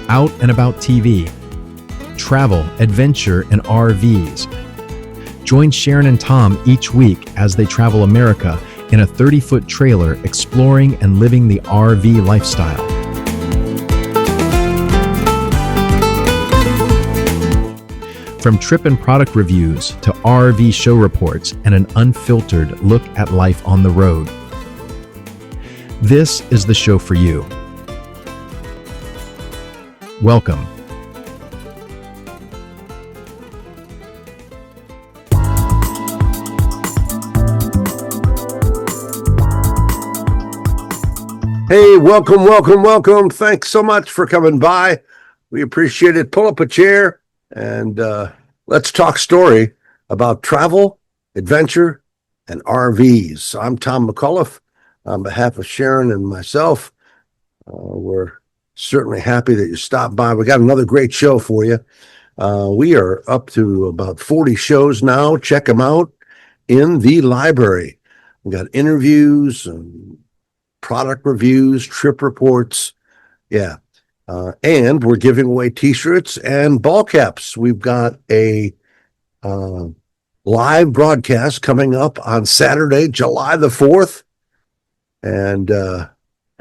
Out and About TV. Travel, adventure, and RVs. Join Sharon and Tom each week as they travel America in a 30-foot trailer exploring and living the RV lifestyle. From trip and product reviews to RV show reports and an unfiltered look at life on the road. This is the show for you. Welcome. Hey, welcome. Thanks so much for coming by. We appreciate it. Pull up a chair and let's talk story about travel, adventure, and RVs. I'm Tom McAuliffe. On behalf of Sharon and myself, we're certainly happy that you stopped by. We got another great show for you. We are up to about 40 shows now. Check them out in the library. We got interviews and product reviews, trip reports. Yeah. And we're giving away t-shirts and ball caps. We've got a live broadcast coming up on Saturday, July the 4th. And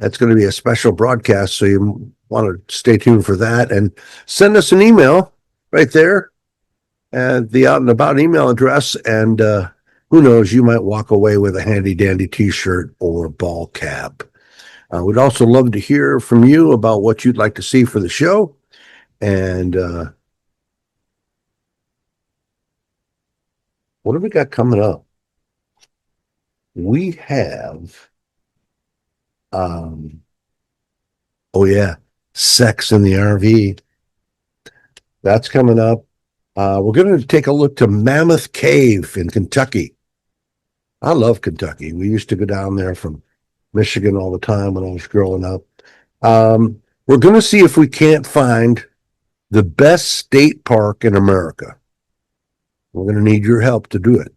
that's going to be a special broadcast, so you want to stay tuned for that. And send us an email right there at the Out and About email address. And who knows, you might walk away with a handy-dandy t-shirt or ball cap. We'd also love to hear from you about what you'd like to see for the show. And what have we got coming up? We have... sex in the RV. That's coming up. We're going to take a look to Mammoth Cave in Kentucky. I love Kentucky. We used to go down there from Michigan all the time when I was growing up. We're going to see if we can't find the best state park in America. We're going to need your help to do it.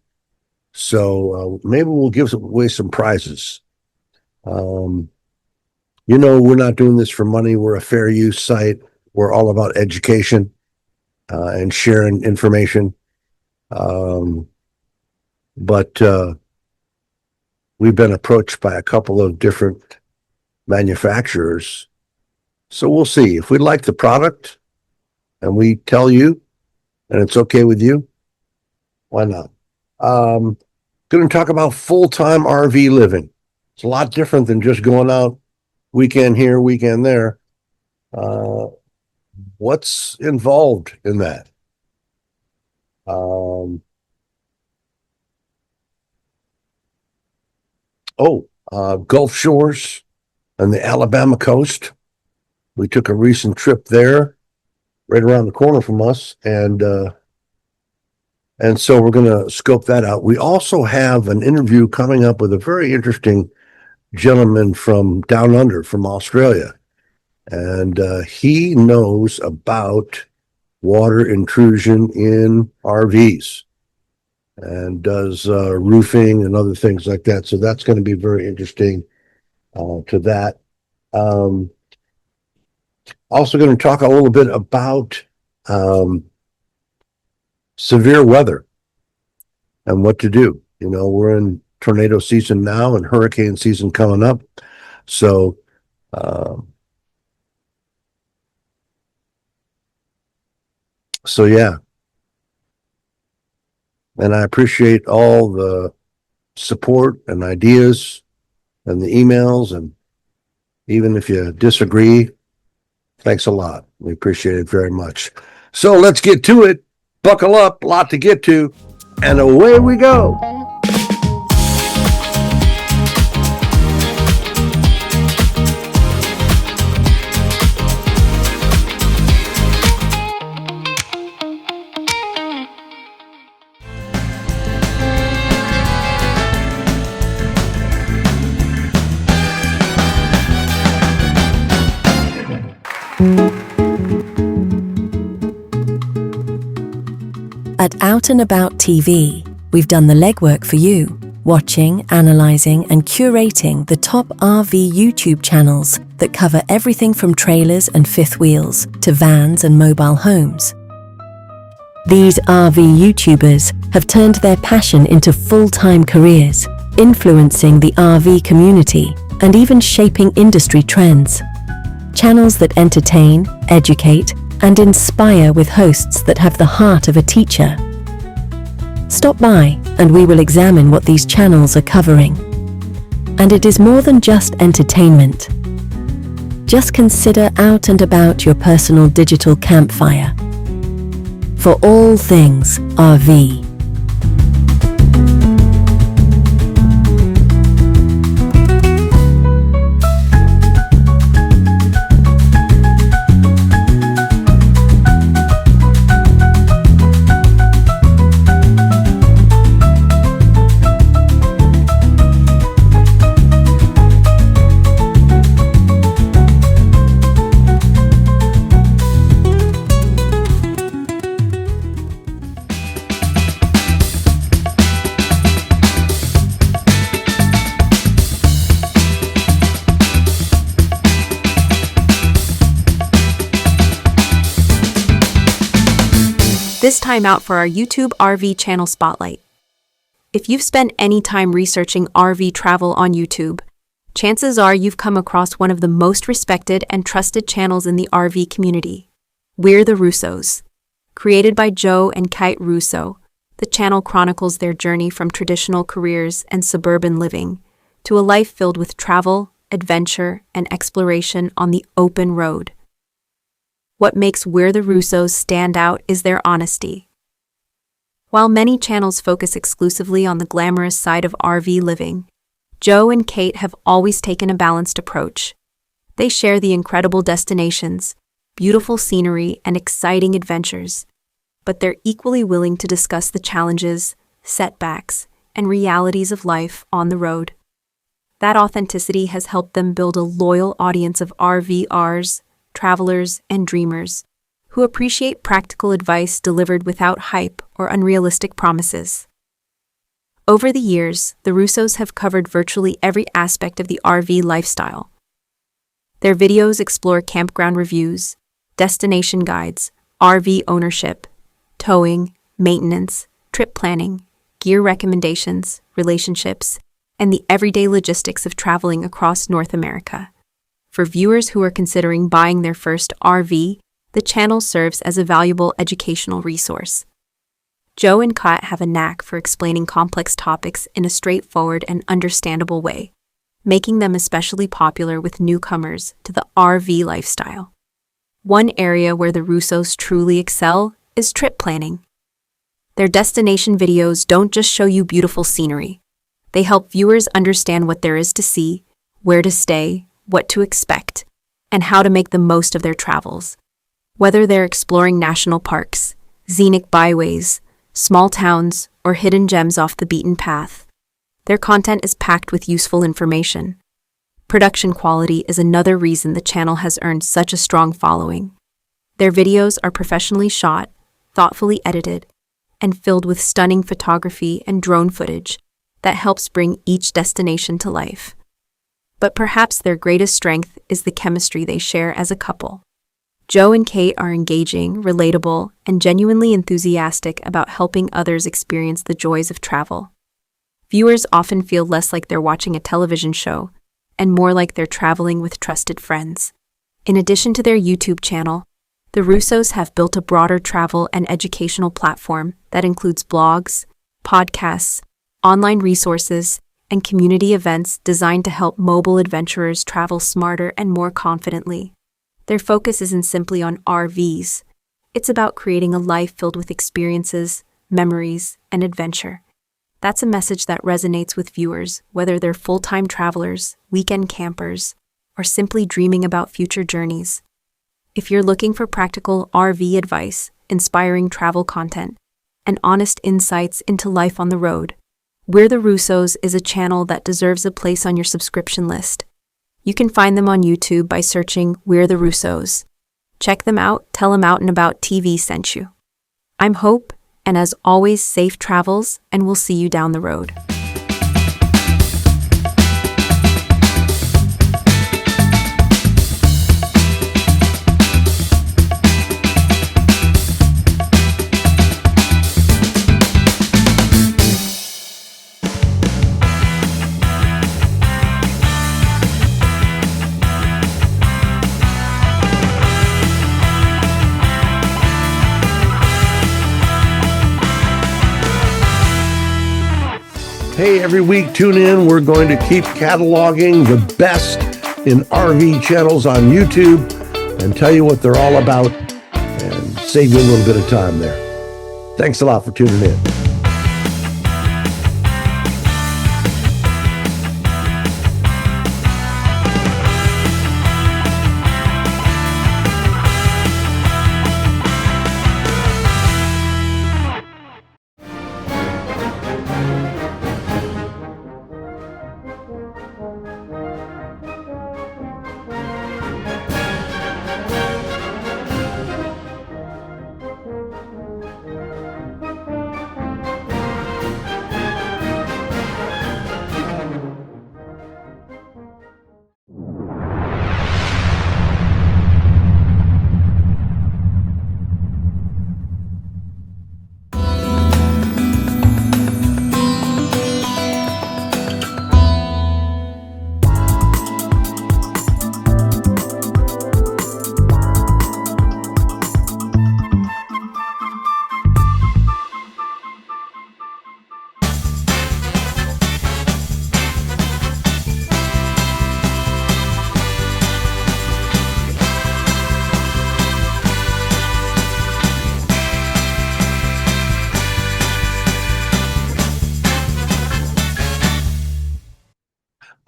So maybe we'll give away some prizes. We're not doing this for money. We're a fair use site. We're all about education and sharing information. But we've been approached by a couple of different manufacturers. So we'll see. If we like the product and we tell you and it's okay with you, why not? Going to talk about full-time RV living. It's a lot different than just going out weekend here, weekend there. What's involved in that? Gulf Shores and the Alabama coast. We took a recent trip there, right around the corner from us, and so we're going to scope that out. We also have an interview coming up with a very interesting gentleman from down under, from Australia, and he knows about water intrusion in RVs and does roofing and other things like that. So that's going to be very interesting to that. Also going to talk a little bit about severe weather and what to do. We're in tornado season now and hurricane season coming up. So yeah. And I appreciate all the support and ideas and the emails, and even if you disagree, thanks a lot. We appreciate it very much. So let's get to it. Buckle up, a lot to get to, and away we go. At Out and About TV, we've done the legwork for you. watching, analyzing, and curating the top RV YouTube channels that cover everything from trailers and fifth wheels to vans and mobile homes. These RV YouTubers have turned their passion into full-time careers, influencing the RV community and even shaping industry trends. Channels that entertain, educate, and inspire with hosts that have the heart of a teacher. Stop by and we will examine what these channels are covering. And it is more than just entertainment. Just consider out and about your personal digital campfire. For all things RV. This time out for our YouTube RV channel spotlight. If you've spent any time researching RV travel on YouTube, chances are you've come across one of the most respected and trusted channels in the RV community. We're the Russos. Created by Joe and Kate Russo, the channel chronicles their journey from traditional careers and suburban living to a life filled with travel, adventure, and exploration on the open road. What makes We're the Russos stand out is their honesty. While many channels focus exclusively on the glamorous side of RV living, Joe and Kate have always taken a balanced approach. They share the incredible destinations, beautiful scenery, and exciting adventures, but they're equally willing to discuss the challenges, setbacks, and realities of life on the road. That authenticity has helped them build a loyal audience of RVers, travelers, and dreamers who appreciate practical advice delivered without hype or unrealistic promises. Over the years, the Russos have covered virtually every aspect of the RV lifestyle. Their videos explore campground reviews, destination guides, RV ownership, towing, maintenance, trip planning, gear recommendations, relationships, and the everyday logistics of traveling across North America. For viewers who are considering buying their first RV, the channel serves as a valuable educational resource. Joe and Kat have a knack for explaining complex topics in a straightforward and understandable way, making them especially popular with newcomers to the RV lifestyle. One area where the Russos truly excel is trip planning. Their destination videos don't just show you beautiful scenery. They help viewers understand what there is to see, where to stay, what to expect, and how to make the most of their travels. Whether they're exploring national parks, scenic byways, small towns, or hidden gems off the beaten path, their content is packed with useful information. Production quality is another reason the channel has earned such a strong following. Their videos are professionally shot, thoughtfully edited, and filled with stunning photography and drone footage that helps bring each destination to life. But perhaps their greatest strength is the chemistry they share as a couple. Joe and Kate are engaging, relatable, and genuinely enthusiastic about helping others experience the joys of travel. Viewers often feel less like they're watching a television show and more like they're traveling with trusted friends. In addition to their YouTube channel, the Russos have built a broader travel and educational platform that includes blogs, podcasts, online resources, and community events designed to help mobile adventurers travel smarter and more confidently. Their focus isn't simply on RVs. It's about creating a life filled with experiences, memories, and adventure. That's a message that resonates with viewers, whether they're full-time travelers, weekend campers, or simply dreaming about future journeys. If you're looking for practical RV advice, inspiring travel content, and honest insights into life on the road, We're the Russos is a channel that deserves a place on your subscription list. You can find them on YouTube by searching We're the Russos. Check them out, tell them Out and About TV sent you. I'm Hope, and as always, safe travels, and we'll see you down the road. Hey, every week, tune in. We're going to keep cataloging the best in RV channels on YouTube and tell you what they're all about and save you a little bit of time there. Thanks a lot for tuning in.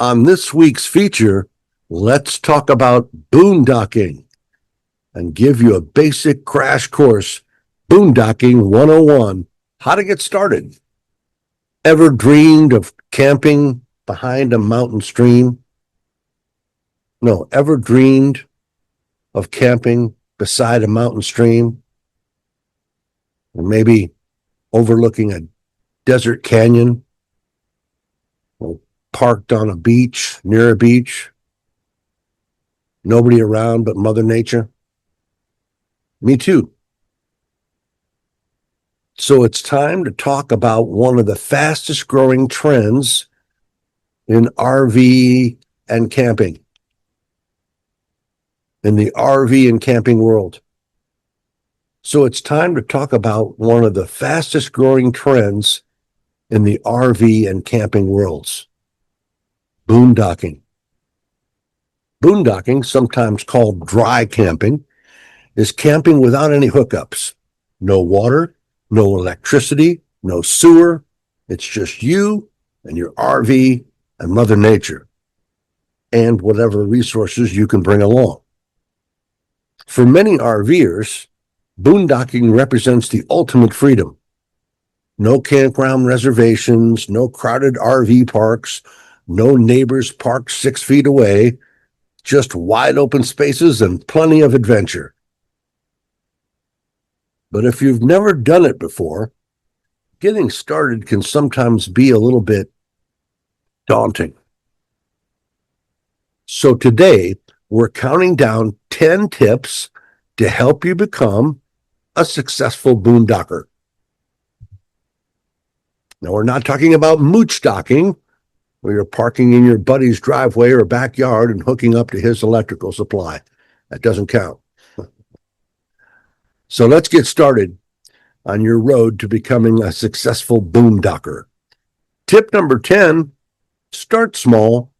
On this week's feature, let's talk about boondocking and give you a basic crash course, Boondocking 101, how to get started. Ever dreamed of camping behind a mountain stream? No, ever dreamed of camping beside a mountain stream? Or maybe overlooking a desert canyon? Or parked on a beach, near a beach, nobody around but Mother Nature? Me too. So it's time to talk about one of the fastest growing trends in RV and camping, in the RV and camping world. So it's time to talk about one of the fastest growing trends in the RV and camping worlds. Boondocking. Boondocking, sometimes called dry camping, is camping without any hookups. No water, no electricity, no sewer. It's just you and your RV and Mother Nature and whatever resources you can bring along. For many RVers, boondocking represents the ultimate freedom. No campground reservations, no crowded RV parks, no neighbors parked 6 feet away, just wide open spaces and plenty of adventure. But if you've never done it before, getting started can sometimes be a little bit daunting. So today, we're counting down 10 tips to help you become a successful boondocker. Now, we're not talking about mooch-docking, where you're parking in your buddy's driveway or backyard and hooking up to his electrical supply. That doesn't count. So let's get started on your road to becoming a successful boondocker. Tip number 10, start small.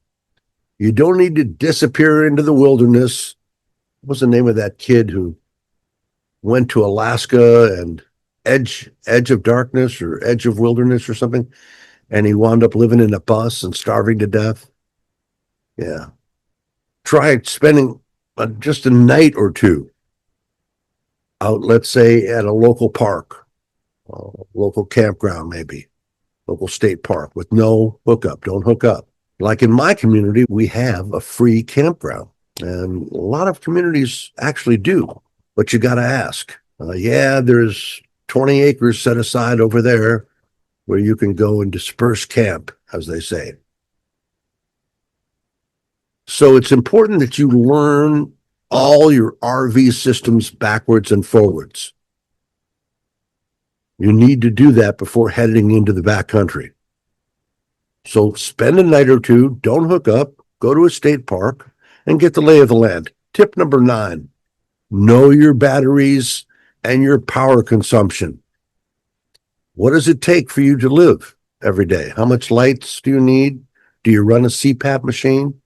You don't need to disappear into the wilderness. What was the name of that kid who went to Alaska and Edge of Darkness or Edge of Wilderness or something? And he wound up living in a bus and starving to death. Yeah. Try spending just a night or two out, let's say, at a local park, local campground maybe, local state park with no hookup. Don't hook up. Like in my community, we have a free campground. And a lot of communities actually do, but you got to ask. There's 20 acres set aside over there where you can go and disperse camp, as they say. So it's important that you learn all your RV systems backwards and forwards. You need to do that before heading into the backcountry. So spend a night or two, don't hook up, go to a state park, and get the lay of the land. Tip number 9, know your batteries and your power consumption. What does it take for you to live every day? How much lights do you need? Do you run a CPAP machine?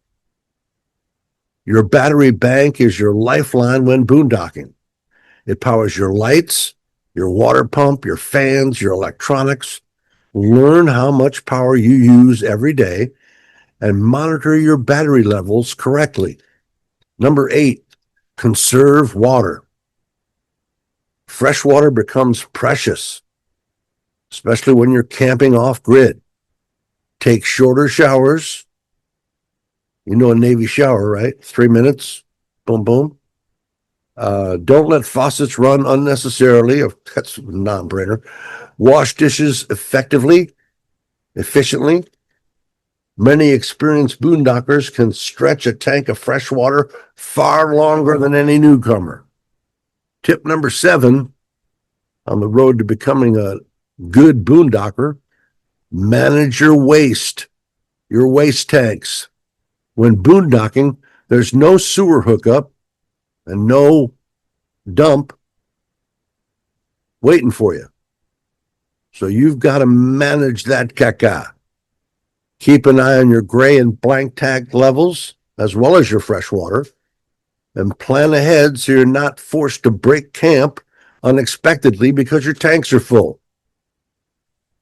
Your battery bank is your lifeline when boondocking. It powers your lights, your water pump, your fans, your electronics. Learn how much power you use every day and monitor your battery levels correctly. Number 8, conserve water. Fresh water becomes precious, especially when you're camping off grid. Take shorter showers. You know a Navy shower, right? 3 minutes, boom, boom. Don't let faucets run unnecessarily. That's a non-brainer. Wash dishes efficiently. Many experienced boondockers can stretch a tank of fresh water far longer than any newcomer. Tip number 7, on the road to becoming a good boondocker, manage your waste tanks. When boondocking, there's no sewer hookup and no dump waiting for you. So you've got to manage that caca. Keep an eye on your gray and blank tank levels, as well as your fresh water, and plan ahead so you're not forced to break camp unexpectedly because your tanks are full.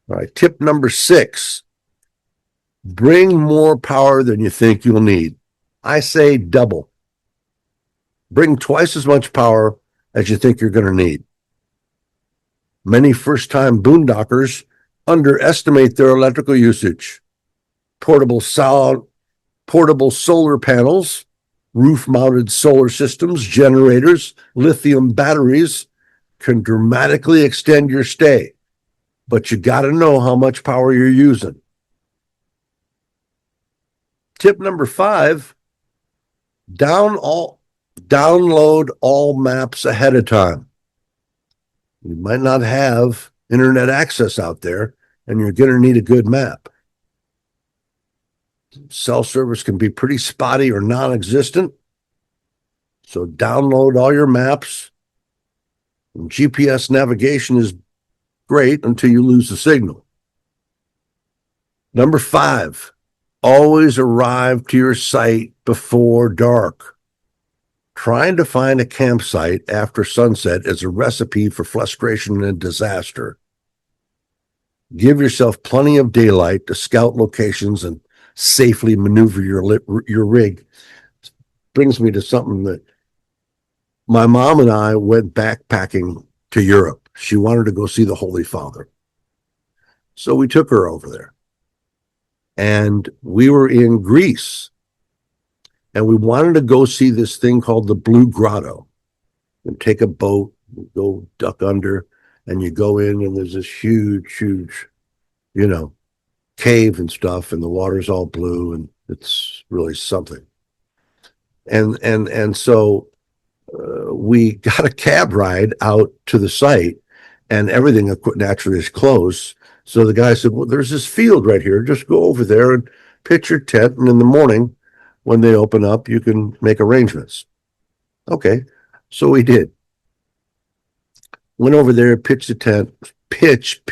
All right, tip number 6, bring more power than you think you'll need. I say double. Bring twice as much power as you think you're going to need. Many first-time boondockers underestimate their electrical usage. Portable solar panels, roof-mounted solar systems, generators, lithium batteries can dramatically extend your stay, but you got to know how much power you're using. Tip number 5, download all maps ahead of time. You might not have internet access out there, and you're going to need a good map. Cell service can be pretty spotty or non-existent, so download all your maps. And GPS navigation is great until you lose the signal. Number 5, always arrive to your site before dark. Trying to find a campsite after sunset is a recipe for frustration and disaster. Give yourself plenty of daylight to scout locations and safely maneuver your rig. Brings me to something that my mom and I went backpacking to Europe. She wanted to go see the Holy Father. So we took her over there. And we were in Greece. And we wanted to go see this thing called the Blue Grotto. And take a boat, go duck under, and you go in, and there's this huge, cave and stuff, and the water's all blue, and it's really something. And so we got a cab ride out to the site, and everything naturally is closed. So the guy said, well, there's this field right here. Just go over there and pitch your tent, and in the morning, when they open up, you can make arrangements. Okay, so we did. Went over there, pitched the tent, pitch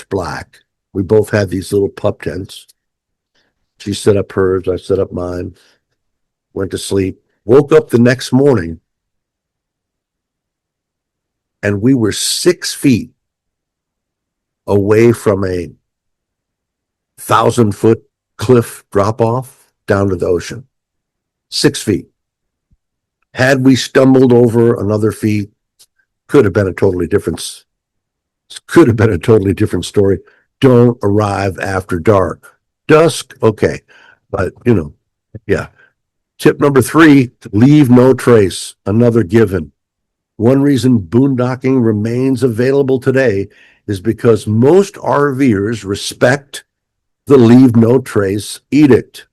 black. We both had these little pup tents. She set up hers, I set up mine. Went to sleep. Woke up the next morning, and we were 6 feet away from a 1,000-foot cliff drop-off down to the ocean. 6 feet. Had we stumbled over another feet, could have been a totally different story. Don't arrive after dark. Dusk, okay. But, yeah. Tip number 3, leave no trace. Another given. One reason boondocking remains available today is because most RVers respect the leave no trace edict.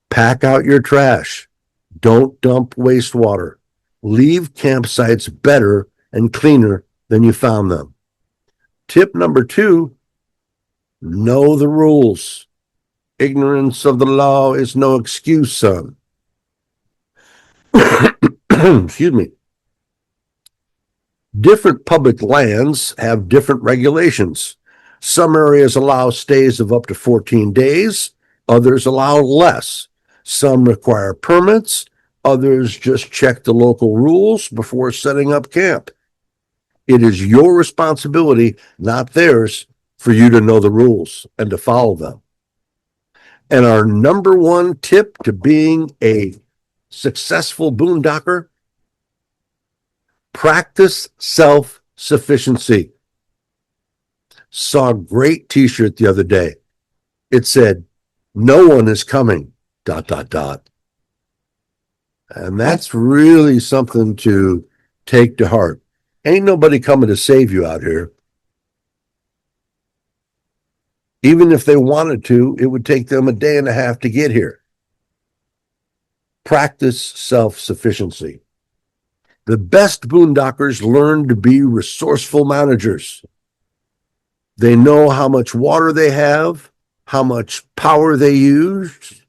Pack out your trash. Don't dump wastewater. Leave campsites better and cleaner than you found them. Tip number 2, know the rules. Ignorance of the law is no excuse, son. Excuse me. Different public lands have different regulations, Some areas allow stays of up to 14 days. Others allow less. Some require permits. Others just check the local rules before setting up camp. It is your responsibility, not theirs, for you to know the rules and to follow them. And our number one tip to being a successful boondocker: practice self-sufficiency. Saw a great t-shirt the other day. It said, "No one is coming, ... And that's really something to take to heart. Ain't nobody coming to save you out here. Even if they wanted to, it would take them a day and a half to get here. Practice self-sufficiency. The best boondockers learn to be resourceful managers. They know how much water they have, how much power they use,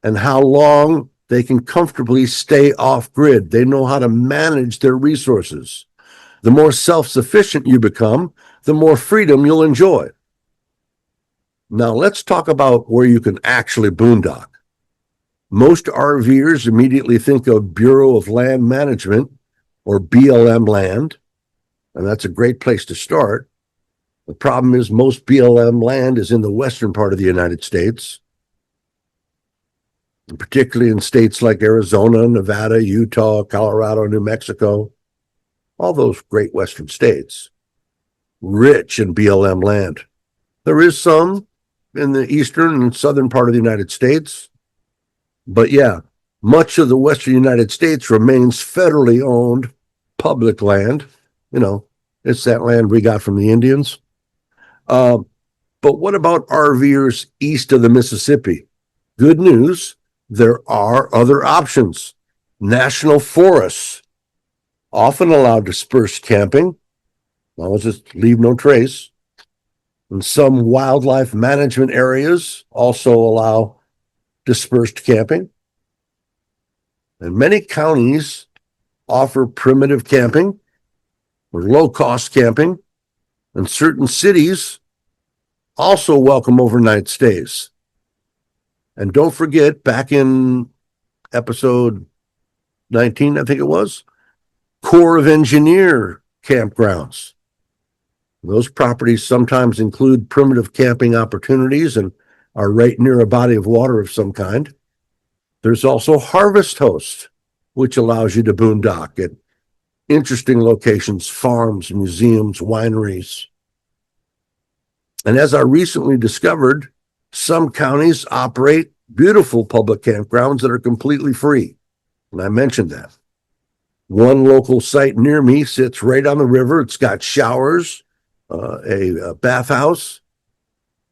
and how long they can comfortably stay off grid. They know how to manage their resources. The more self-sufficient you become, the more freedom you'll enjoy. Now let's talk about where you can actually boondock. Most RVers immediately think of Bureau of Land Management, or BLM land, and that's a great place to start. The problem is most BLM land is in the western part of the United States, and particularly in states like Arizona, Nevada, Utah, Colorado, New Mexico, all those great western states, rich in BLM land. There is some in the eastern and southern part of the United States, but yeah, much of the western United States remains federally owned public land. You know, it's that land we got from the Indians. But what about RVers east of the Mississippi? Good news, there are other options. National forests often allow dispersed camping, as long as it's leave no trace. And some wildlife management areas also allow dispersed camping. And many counties offer primitive camping or low-cost camping, and certain cities also welcome overnight stays. And don't forget, back in episode 19, I think it was, Corps of Engineer campgrounds. Those properties sometimes include primitive camping opportunities and are right near a body of water of some kind. There's also Harvest Host, which allows you to boondock at interesting locations, farms, museums, wineries. And as I recently discovered, some counties operate beautiful public campgrounds that are completely free. And I mentioned that. One local site near me sits right on the river. It's got showers, a bathhouse.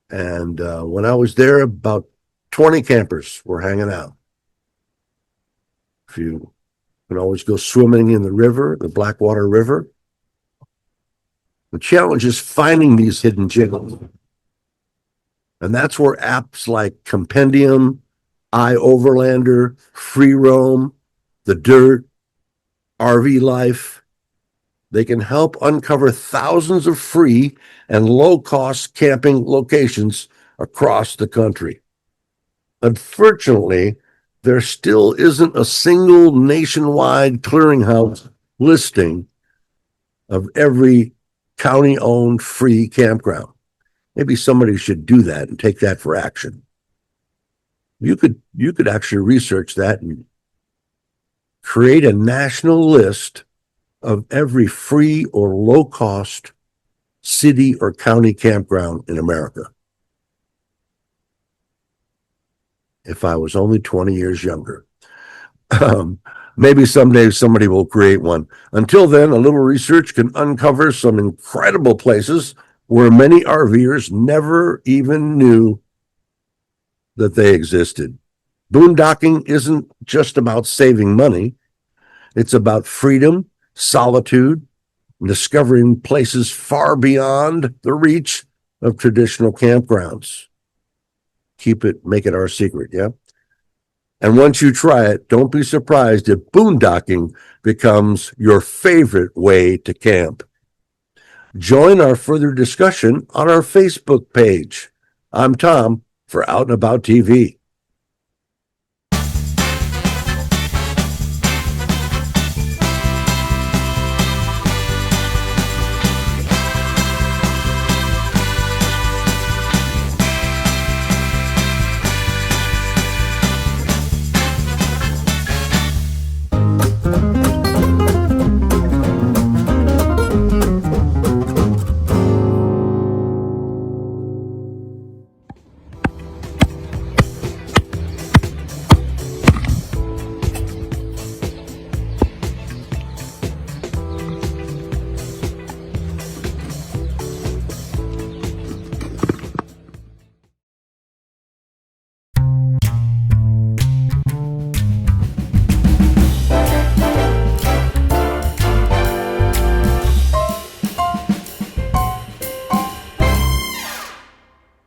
And when I was there, about 20 campers were hanging out. If you can always go swimming in the river, the Blackwater River. The challenge is finding these hidden gems. And that's where apps like Compendium, iOverlander, Free Roam, The Dirt, RV Life, they can help uncover thousands of free and low-cost camping locations across the country. Unfortunately, there still isn't a single nationwide clearinghouse listing of every county-owned free campground. Maybe somebody should do that and take that for action. You could actually research that and create a national list of every free or low-cost city or county campground in America. If I was only 20 years younger. Maybe someday somebody will create one. Until then, a little research can uncover some incredible places where many RVers never even knew that they existed. Boondocking isn't just about saving money. It's about freedom, solitude, and discovering places far beyond the reach of traditional campgrounds. Make it our secret, yeah? And once you try it, don't be surprised if boondocking becomes your favorite way to camp. Join our further discussion on our Facebook page. I'm Tom for Out and About TV.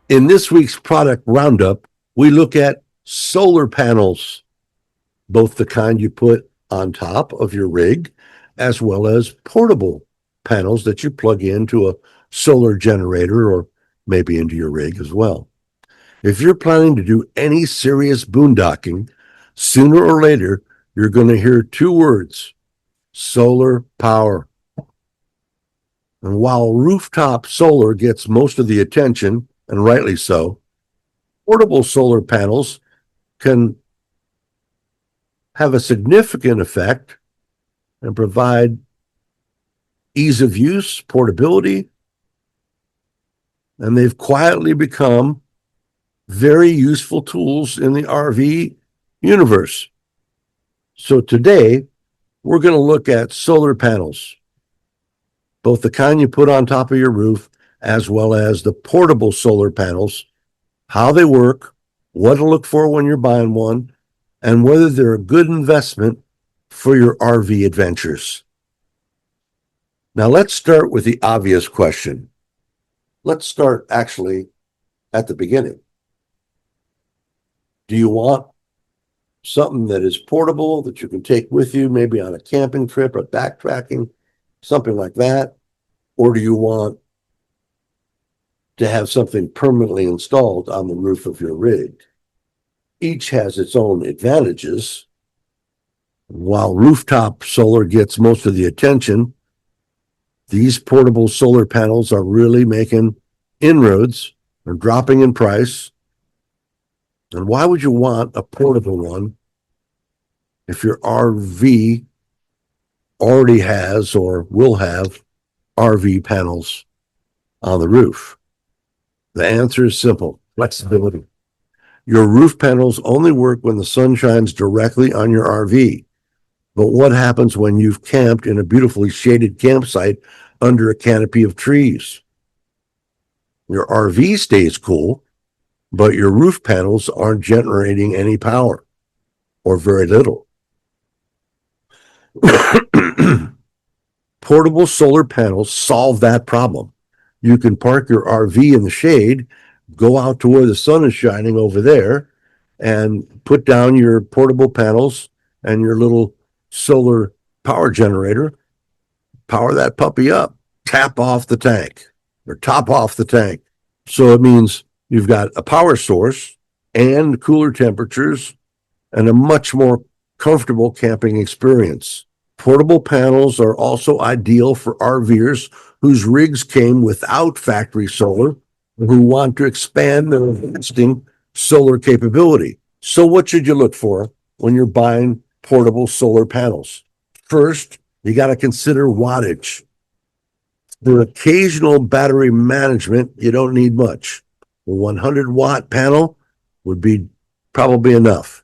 In this week's product roundup, we look at solar panels, both the kind you put on top of your rig, as well as portable panels that you plug into a solar generator or maybe into your rig as well. If you're planning to do any serious boondocking, sooner or later, you're going to hear two words: solar power. And while rooftop solar gets most of the attention, and rightly so, portable solar panels can have a significant effect and provide ease of use, portability, and they've quietly become very useful tools in the RV universe. So today, we're going to look at solar panels, both the kind you put on top of your roof as well as the portable solar panels, how they work, what to look for when you're buying one, and whether they're a good investment for your RV adventures. Now let's start with the obvious question. Let's start actually at the beginning. Do you want something that is portable that you can take with you, maybe on a camping trip or backpacking, something like that? Or do you want to have something permanently installed on the roof of your rig? Each has its own advantages. While rooftop solar gets most of the attention, these portable solar panels are really making inroads and dropping in price. And why would you want a portable one if your RV already has or will have RV panels on the roof? The answer is simple: flexibility. Your roof panels only work when the sun shines directly on your RV. But what happens when you've camped in a beautifully shaded campsite under a canopy of trees? Your RV stays cool, but your roof panels aren't generating any power, or very little. Portable solar panels solve that problem. You can park your RV in the shade, go out to where the sun is shining over there, and put down your portable panels and your little solar power generator, power that puppy up, tap off the tank or top off the tank. So it means you've got a power source and cooler temperatures and a much more comfortable camping experience. Portable panels are also ideal for RVers whose rigs came without factory solar, who want to expand their existing solar capability. So what should you look for when you're buying portable solar panels? First, you got to consider wattage. For occasional battery management, you don't need much. A 100-watt panel would be probably enough.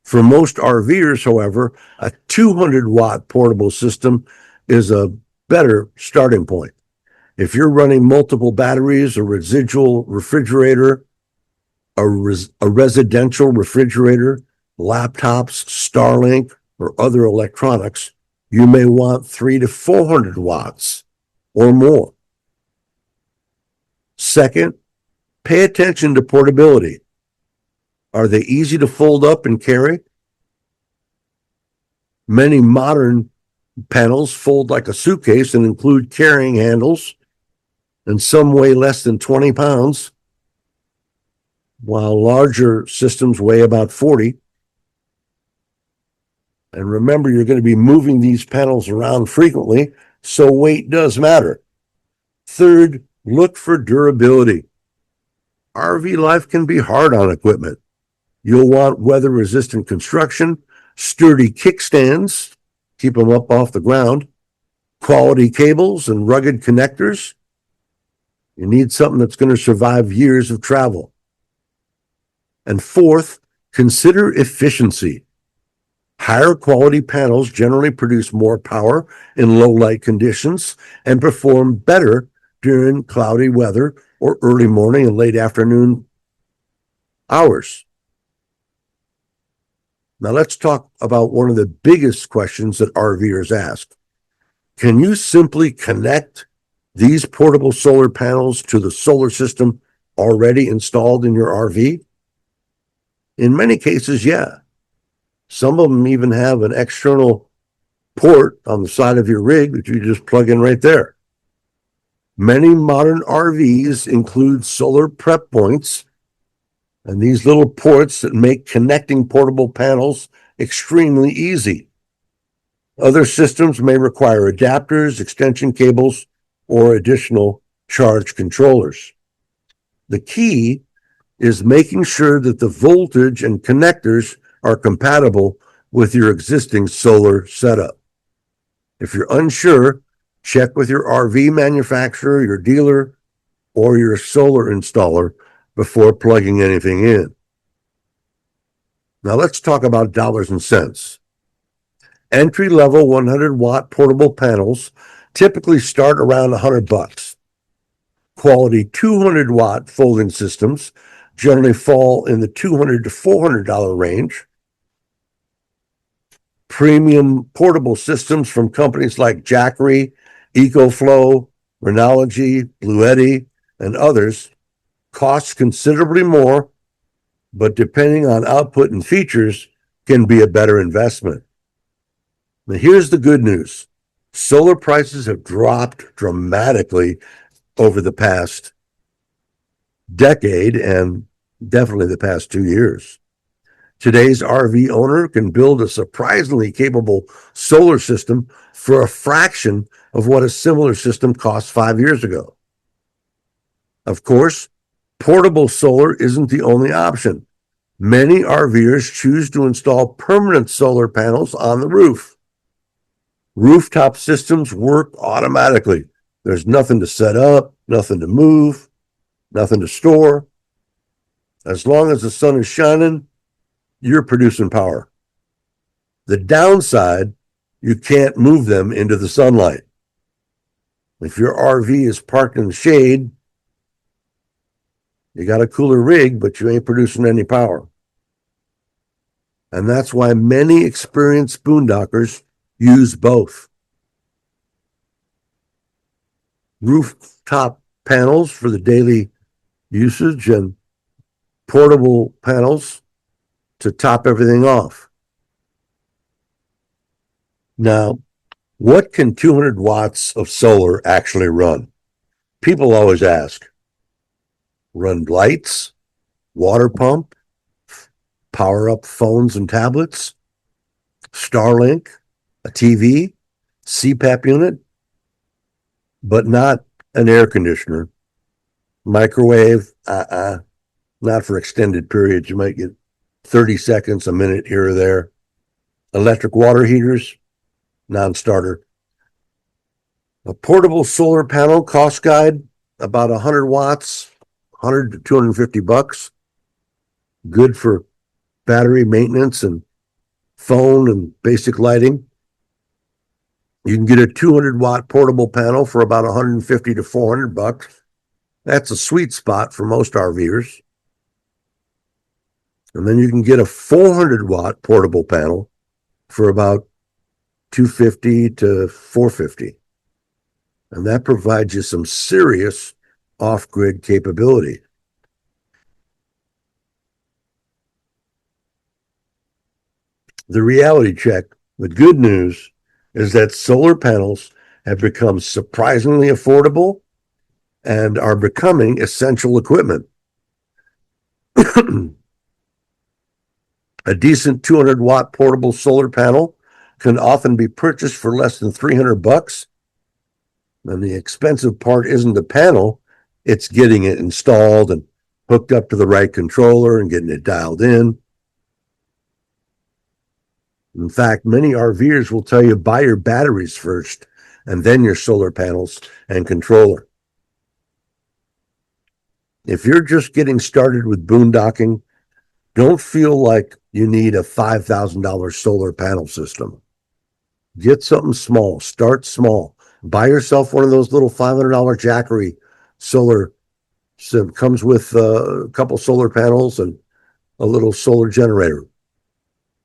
For most RVers, however, a 200-watt portable system is a better starting point. If you're running multiple batteries, a residual refrigerator, a residential refrigerator, laptops, Starlink, or other electronics, you may want 300 to 400 watts or more. Second, pay attention to portability. Are they easy to fold up and carry? Many modern Panels fold like a suitcase and include carrying handles, and some weigh less than 20 pounds, while larger systems weigh about 40. And remember, you're going to be moving these panels around frequently, so weight does matter. Third, look for durability. RV life can be hard on equipment. You'll want weather-resistant construction, sturdy kickstands, keep them up off the ground, quality cables and rugged connectors. You need something that's going to survive years of travel. And fourth, consider efficiency. Higher quality panels generally produce more power in low light conditions and perform better during cloudy weather or early morning and late afternoon hours. Now let's talk about one of the biggest questions that RVers ask. Can you simply connect these portable solar panels to the solar system already installed in your RV? In many cases, yeah. Some of them even have an external port on the side of your rig that you just plug in right there. Many modern RVs include solar prep points, and these little ports that make connecting portable panels extremely easy. Other systems may require adapters, extension cables, or additional charge controllers. The key is making sure that the voltage and connectors are compatible with your existing solar setup. If you're unsure, check with your RV manufacturer, your dealer, or your solar installer before plugging anything in. Now let's talk about dollars and cents. Entry-level 100-watt portable panels typically start around $100. Quality 200-watt folding systems generally fall in the $200 to $400 range. Premium portable systems from companies like Jackery, EcoFlow, Renology, Bluetti, and others cost considerably more, but depending on output and features, can be a better investment. Now, here's the good news. Solar prices have dropped dramatically over the past decade and definitely the past 2 years. Today's RV owner can build a surprisingly capable solar system for a fraction of what a similar system cost 5 years ago. Of course, portable solar isn't the only option. Many RVers choose to install permanent solar panels on the roof. Rooftop systems work automatically. There's nothing to set up, nothing to move, nothing to store. As long as the sun is shining, you're producing power. The downside, you can't move them into the sunlight. If your RV is parked in the shade, you got a cooler rig, but you ain't producing any power. And that's why many experienced boondockers use both. Rooftop panels for the daily usage and portable panels to top everything off. Now, what can 200 watts of solar actually run? People always ask. Run lights, water pump, power up phones and tablets, Starlink, a TV, CPAP unit, but not an air conditioner, microwave, not for extended periods. You might get 30 seconds, a minute here or there. Electric water heaters, non-starter. A portable solar panel cost guide, about 100 watts, 100 to 250 bucks. Good for battery maintenance and phone and basic lighting. You can get a 200-watt portable panel for about 150 to 400 bucks. That's a sweet spot for most RVers. And then you can get a 400-watt portable panel for about 250 to 450. And that provides you some serious off-grid capability. The reality check, the good news is that solar panels have become surprisingly affordable and are becoming essential equipment. A decent 200-watt portable solar panel can often be purchased for less than $300. And the expensive part isn't the panel, it's getting it installed and hooked up to the right controller and getting it dialed in. In fact, many RVers will tell you buy your batteries first and then your solar panels and controller. If you're just getting started with boondocking, don't feel like you need a $5,000 solar panel system. Get something small. Start small. Buy yourself one of those little $500 Jackery solar. So it comes with a couple solar panels and a little solar generator.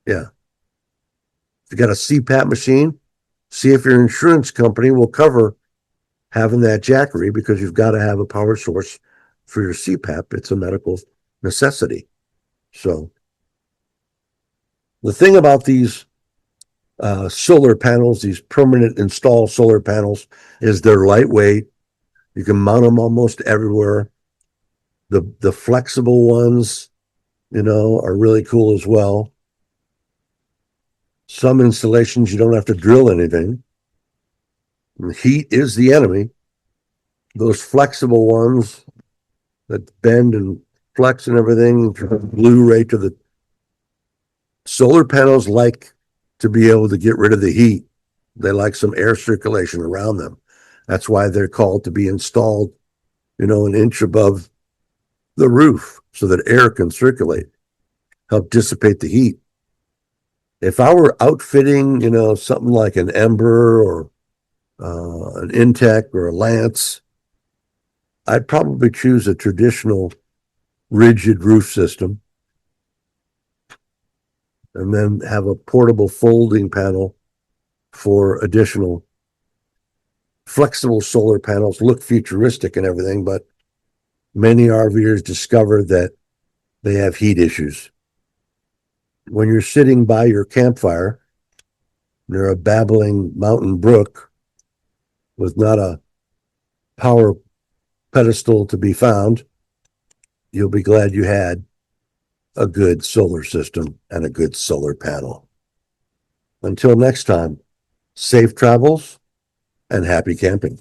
Yeah. If you got a CPAP machine, see if your insurance company will cover having that Jackery, because you've got to have a power source for your CPAP. It's a medical necessity. So the thing about these solar panels, these permanent install solar panels, is they're lightweight. You can mount them almost everywhere. The flexible ones, are really cool as well. Some installations, you don't have to drill anything. And heat is the enemy. Those flexible ones that bend and flex and everything, glue right to the solar panels, like to be able to get rid of the heat. They like some air circulation around them. That's why they're called to be installed, an inch above the roof so that air can circulate, help dissipate the heat. If I were outfitting, something like an Ember or an Intech or a Lance, I'd probably choose a traditional rigid roof system and then have a portable folding panel for additional flexible solar panels. Look futuristic and everything, but many RVers discover that they have heat issues. When you're sitting by your campfire near a babbling mountain brook with not a power pedestal to be found, you'll be glad you had a good solar system and a good solar panel. Until next time, safe travels and happy camping.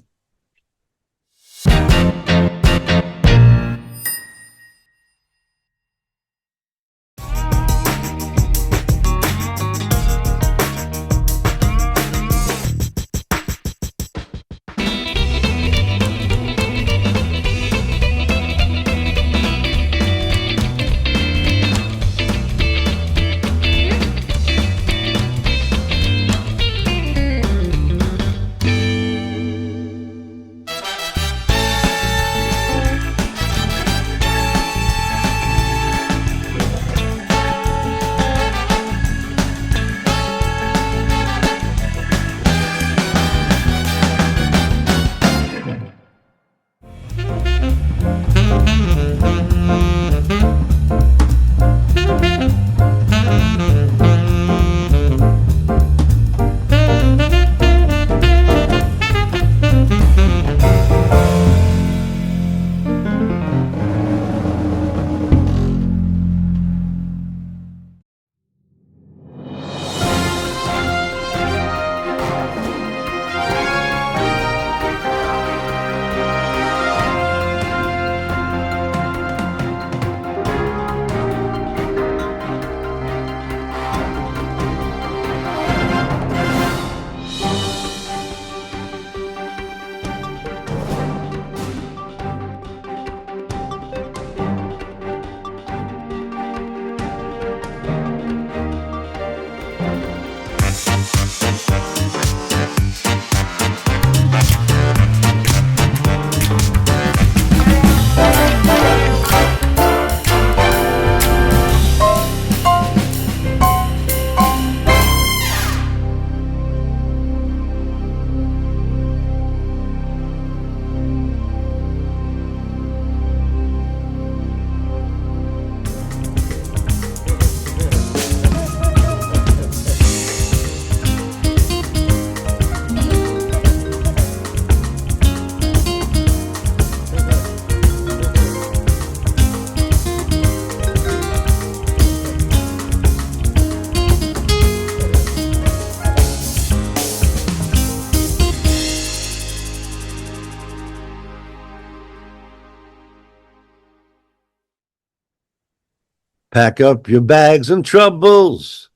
Pack up your bags and troubles.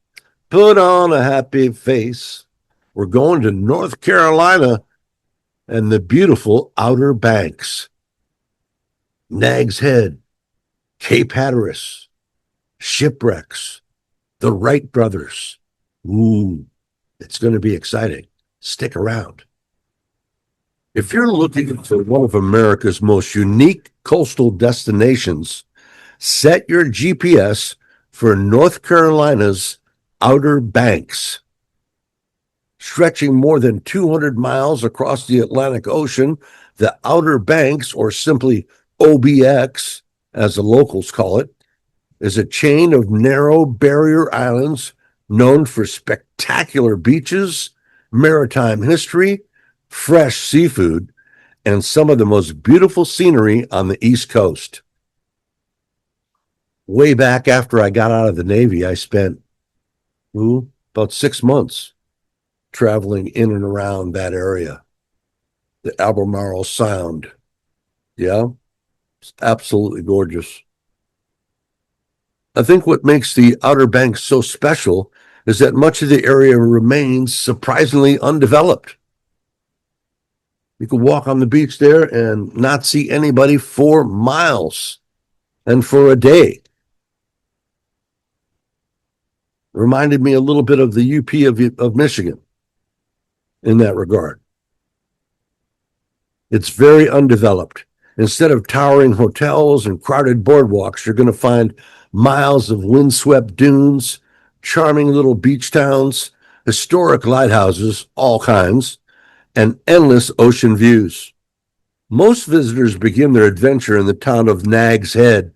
Put on a happy face. We're going to North Carolina and the beautiful Outer Banks. Nag's Head, Cape Hatteras, shipwrecks, the Wright brothers. Ooh, it's going to be exciting. Stick around. If you're looking for one of America's most unique coastal destinations, set your GPS for North Carolina's Outer Banks. Stretching more than 200 miles across the Atlantic Ocean, the Outer Banks, or simply OBX, as the locals call it, is a chain of narrow barrier islands known for spectacular beaches, maritime history, fresh seafood, and some of the most beautiful scenery on the East Coast. Way back after I got out of the Navy, I spent about 6 months traveling in and around that area, the Albemarle Sound. Yeah, it's absolutely gorgeous. I think what makes the Outer Banks so special is that much of the area remains surprisingly undeveloped. You could walk on the beach there and not see anybody for miles and for a day. Reminded me a little bit of the UP of Michigan in that regard. It's very undeveloped. Instead of towering hotels and crowded boardwalks, you're going to find miles of windswept dunes, charming little beach towns, historic lighthouses, all kinds, and endless ocean views. Most visitors begin their adventure in the town of Nag's Head,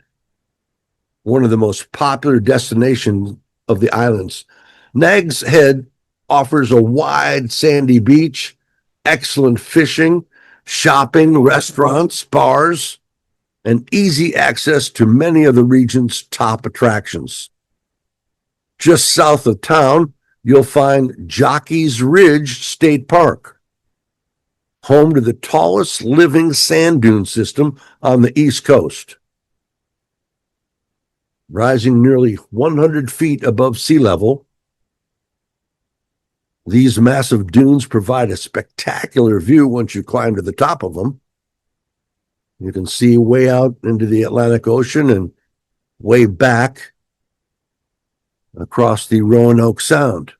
one of the most popular destinations of the islands. Nag's Head offers a wide sandy beach, excellent fishing, shopping, restaurants, bars, and easy access to many of the region's top attractions. Just south of town, you'll find Jockey's Ridge State Park, home to the tallest living sand dune system on the East Coast. Rising nearly 100 feet above sea level, these massive dunes provide a spectacular view once you climb to the top of them. You can see way out into the Atlantic Ocean and way back across the Roanoke Sound.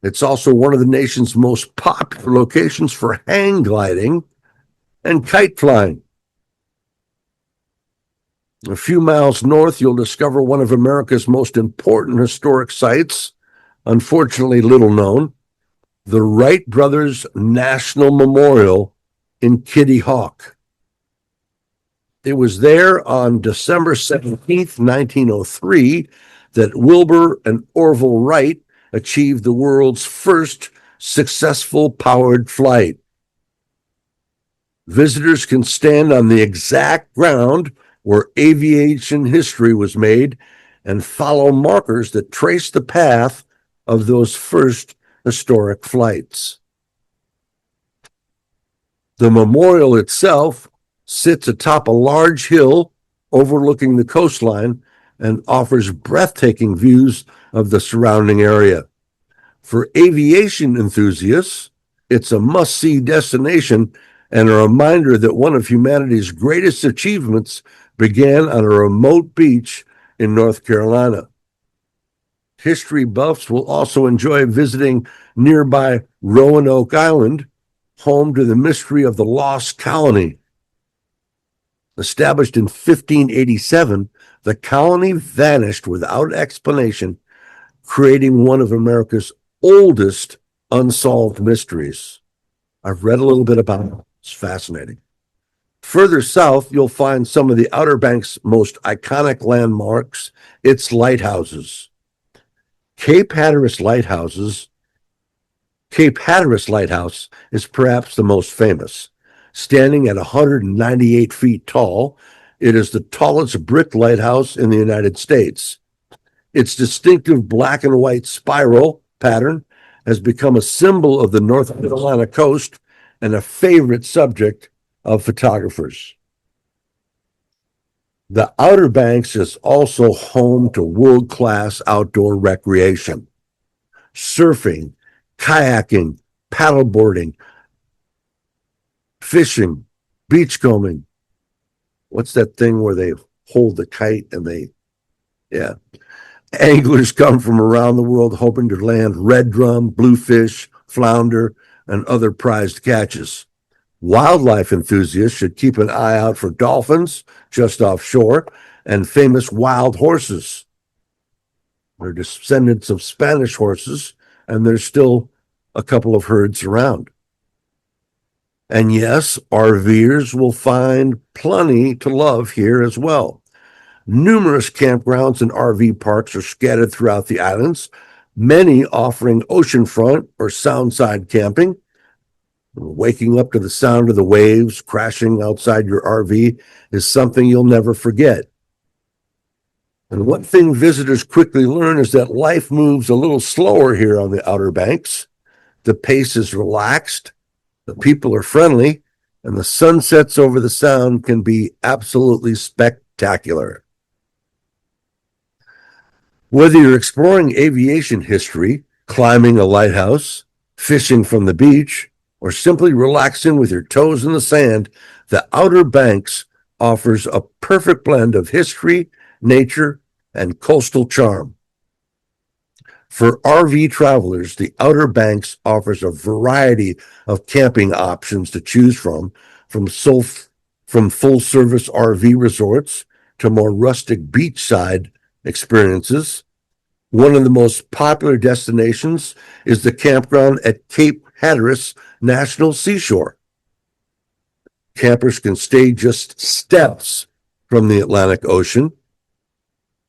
It's also one of the nation's most popular locations for hang gliding and kite flying. A few miles north, you'll discover one of America's most important historic sites, unfortunately little known, the Wright Brothers National Memorial in Kitty Hawk. It was there on December 17th, 1903, that Wilbur and Orville Wright achieved the world's first successful powered flight. Visitors can stand on the exact ground where aviation history was made and follow markers that trace the path of those first historic flights. The memorial itself sits atop a large hill overlooking the coastline and offers breathtaking views of the surrounding area. For aviation enthusiasts, it's a must-see destination and a reminder that one of humanity's greatest achievements began on a remote beach in North Carolina. History buffs will also enjoy visiting nearby Roanoke Island, home to the mystery of the lost colony. Established in 1587, the colony vanished without explanation, creating one of America's oldest unsolved mysteries. I've read a little bit about it. It's fascinating. Further south, you'll find some of the Outer Banks' most iconic landmarks, its lighthouses. Cape Hatteras Lighthouse is perhaps the most famous. Standing at 198 feet tall, it is the tallest brick lighthouse in the United States. Its distinctive black and white spiral pattern has become a symbol of the North Carolina coast and a favorite subject of photographers. The Outer Banks is also home to world-class outdoor recreation, surfing, kayaking, paddleboarding, fishing, beachcombing. What's that thing where they hold the kite and yeah. Anglers come from around the world hoping to land red drum, bluefish, flounder, and other prized catches. Wildlife enthusiasts should keep an eye out for dolphins just offshore and famous wild horses. They're descendants of Spanish horses, and there's still a couple of herds around. And yes, RVers will find plenty to love here as well. Numerous campgrounds and RV parks are scattered throughout the islands, many offering oceanfront or soundside camping. Waking up to the sound of the waves crashing outside your RV is something you'll never forget. And one thing visitors quickly learn is that life moves a little slower here on the Outer Banks. The pace is relaxed, the people are friendly, and the sunsets over the sound can be absolutely spectacular. Whether you're exploring aviation history, climbing a lighthouse, fishing from the beach, or simply relaxing with your toes in the sand, the Outer Banks offers a perfect blend of history, nature, and coastal charm. For RV travelers, the Outer Banks offers a variety of camping options to choose from full-service RV resorts to more rustic beachside experiences. One of the most popular destinations is the campground at Cape Hatteras National Seashore. Campers can stay just steps from the Atlantic Ocean.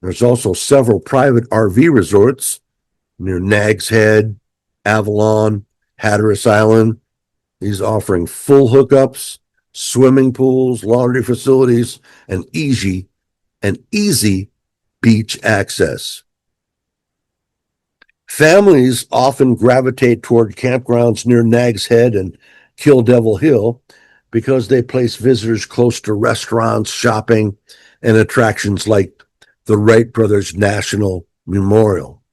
There's also several private RV resorts near Nags Head, Avalon, Hatteras Island. These offering full hookups, swimming pools, laundry facilities, and easy beach access. Families often gravitate toward campgrounds near Nags Head and Kill Devil Hill because they place visitors close to restaurants, shopping, and attractions like the Wright Brothers National Memorial.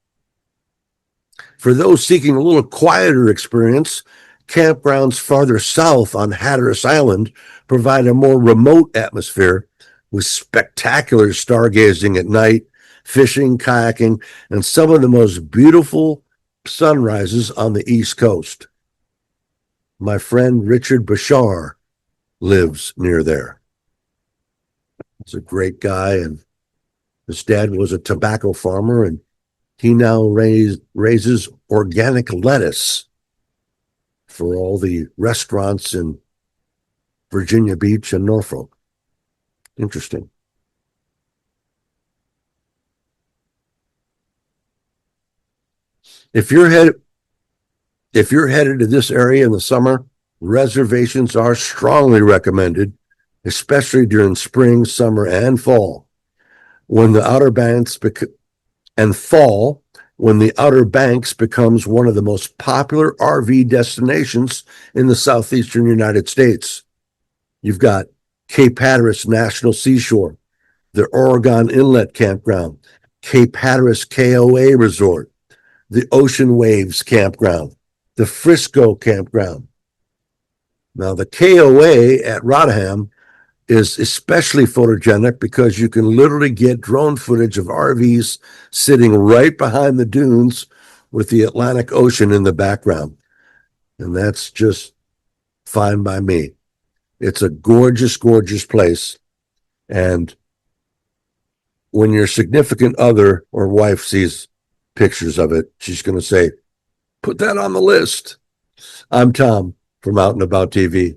For those seeking a little quieter experience, campgrounds farther south on Hatteras Island provide a more remote atmosphere with spectacular stargazing at night, fishing, kayaking, and some of the most beautiful sunrises on the East Coast. My friend Richard Bashar lives near there. He's a great guy, and his dad was a tobacco farmer, and he now raises organic lettuce for all the restaurants in Virginia Beach and Norfolk. Interesting. If you're headed to this area in the summer, reservations are strongly recommended, especially during spring, summer, and fall. When the Outer Banks becomes one of the most popular RV destinations in the southeastern United States. You've got Cape Hatteras National Seashore, the Oregon Inlet Campground, Cape Hatteras KOA Resort, the Ocean Waves Campground, the Frisco Campground. Now, the KOA at Rotterdam is especially photogenic because you can literally get drone footage of RVs sitting right behind the dunes with the Atlantic Ocean in the background. And that's just fine by me. It's a gorgeous, gorgeous place. And when your significant other or wife sees pictures of it, she's going to say, put that on the list. I'm Tom from Out and About TV.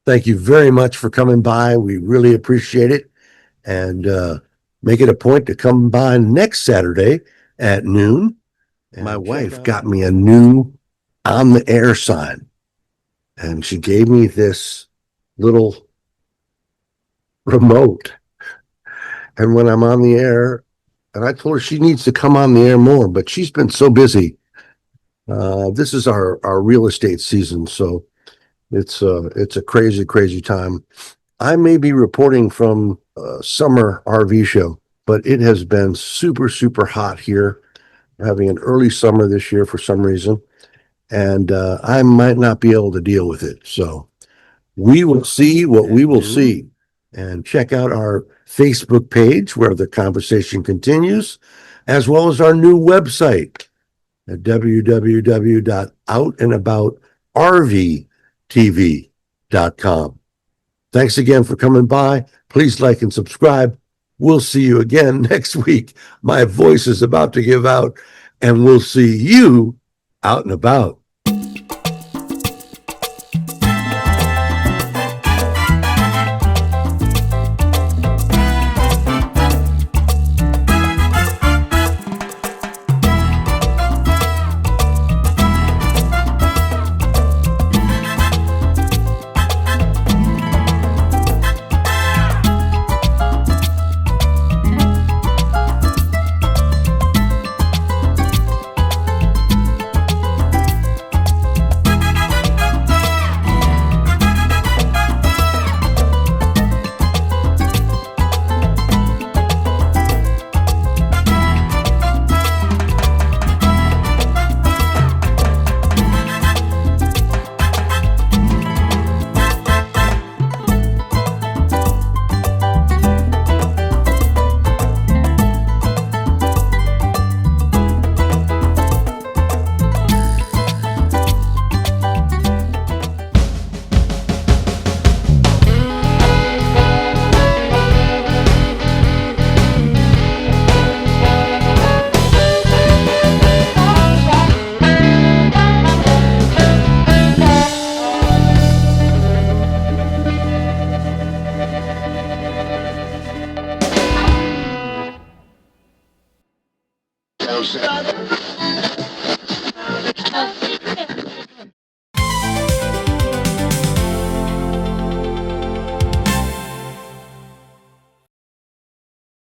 thank you very much for coming by. We really appreciate it. And make it a point to come by next Saturday at noon. My wife got me a new on the air sign, and she gave me this little remote. And when I'm on the air, and I told her she needs to come on the air more, but she's been so busy. This is our real estate season, so it's a crazy time. I may be reporting from a summer RV show, but it has been super hot here. We're having an early summer this year for some reason, and I might not be able to deal with it. So we will see what we will see. And check out our Facebook page where the conversation continues, as well as our new website at www.outandaboutRVTV.com. Thanks again for coming by. Please like and subscribe. We'll see you again next week. My voice is about to give out, and we'll see you out and about. House.